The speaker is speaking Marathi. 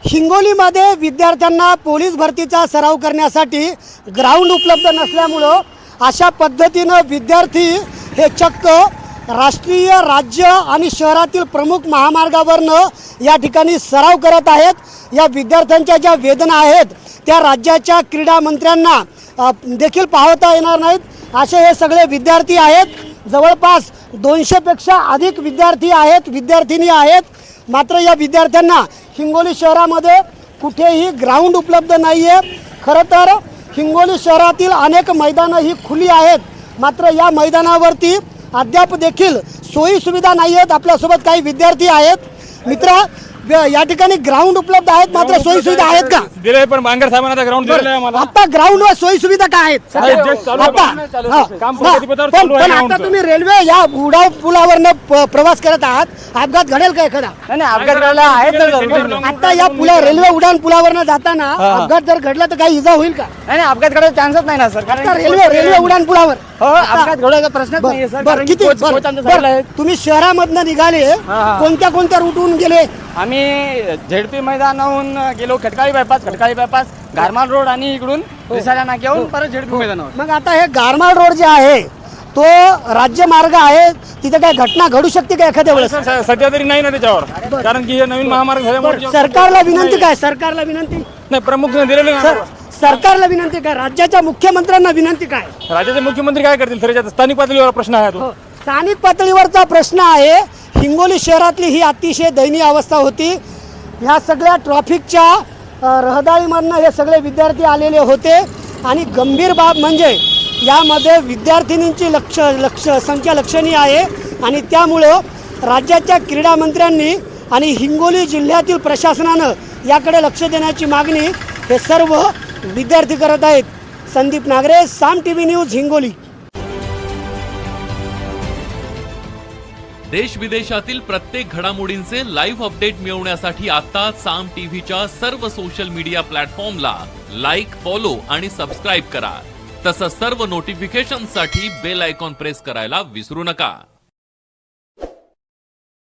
हिंगोलीमध्ये विद्यार्थ्यांना पोलीस भरतीचा सराव करण्यासाठी ग्राउंड उपलब्ध नसल्यामुळं अशा पद्धतीनं विद्यार्थी हे चक्क राष्ट्रीय, राज्य आणि शहरातील प्रमुख महामार्गावरनं या ठिकाणी सराव करत आहेत। या विद्यार्थ्यांच्या ज्या वेदना आहेत त्या राज्याच्या क्रीडा मंत्र्यांना देखील पाहता येणार नाहीत। असे हे सगळे विद्यार्थी आहेत। जवळपास 200 पेक्षा अधिक विद्यार्थी आहेत, विद्यार्थिनी आहेत। मात्र या विद्यार्थ्यांना हिंगोली शहरामध्ये कुठेही ग्राउंड उपलब्ध नाही आहे। खरं तर हिंगोली शहरातील अनेक मैदानं ही खुली आहेत, मात्र या मैदानावरती अद्याप देखील सोयी सुविधा नाही आहेत। आपल्यासोबत काही विद्यार्थी आहेत। मित्र, या ठिकाणी ग्राउंड उपलब्ध आहेत, मात्र सोयी सुविधा आहेत का? दिले, पण बांगर साहेबांना ग्राउंड दिलेलं आहे मला। आता ग्राउंड वर सोयी सुविधा काय आहेत? पण आता तुम्ही रेल्वे या उडाव पुलावरनं प्रवास करत आहात, अपघात घडेल का एखादा? नाही अपघात घडला आहे। आता या रेल्वे उडान पुलावरनं जाताना अपघात जर घडला तर काही इजा होईल का? नाही अपघात घडायचा चान्सच नाही ना सर, कारण रेल्वे उडान पुलावर अपघात घडायचा प्रश्नच नाही सर। बरं, किती तुम्ही शहरामधनं निघाले, कोणत्या रूटहून गेले? आम्ही झेडपी मैदानाहून गेलो, खटकाळी बायपास गारमाल रोड आणि इकडून रिसाल्या नाक्याहून परत झेडपी मैदानावर। मग आता हे गारमाल रोड जे आहे तो राज्य मार्ग आहे, तिथे काय घटना घडू शकते का एखाद्या वेळेस? सध्या तरी नाही ना त्याच्यावर, कारण की हे नवीन महामार्ग झाल्यामुळे सरकारला विनंती काय? सरकारला विनंती नाही, प्रमुख दिलेले सरकारला विनंती काय? राज्याच्या मुख्यमंत्र्यांना विनंती काय? राज्याचे मुख्यमंत्री काय करतील सर? स्थानिक पातळीवर प्रश्न आहे तो। स्थानिक पातळीवरचा प्रश्न आहे। हिंगोली शहरातली ही अतिशय दयनीय अवस्था होती। ह्या सगळ्या ट्रॉफिकच्या रहदारीमधनं हे सगळे विद्यार्थी आलेले होते आणि गंभीर बाब म्हणजे यामध्ये विद्यार्थिनींची संख्या लक्षणीय आहे आणि त्यामुळं राज्याच्या क्रीडा मंत्र्यांनी आणि हिंगोली जिल्ह्यातील प्रशासनानं याकडे लक्ष देण्याची मागणी हे सर्व विद्यार्थी करत आहेत। संदीप नागरे, साम टीव्ही न्यूज, हिंगोली। देश विदेशातील प्रत्येक घडामोडींचे लाईव्ह अपडेट मिळवण्यासाठी आता साम टीव्हीच्या सर्व सोशल मीडिया प्लॅटफॉर्मला लाईक, फॉलो आणि सबस्क्राईब करा। तसंच सर्व नोटिफिकेशनसाठी बेल आयकॉन प्रेस करायला विसरू नका।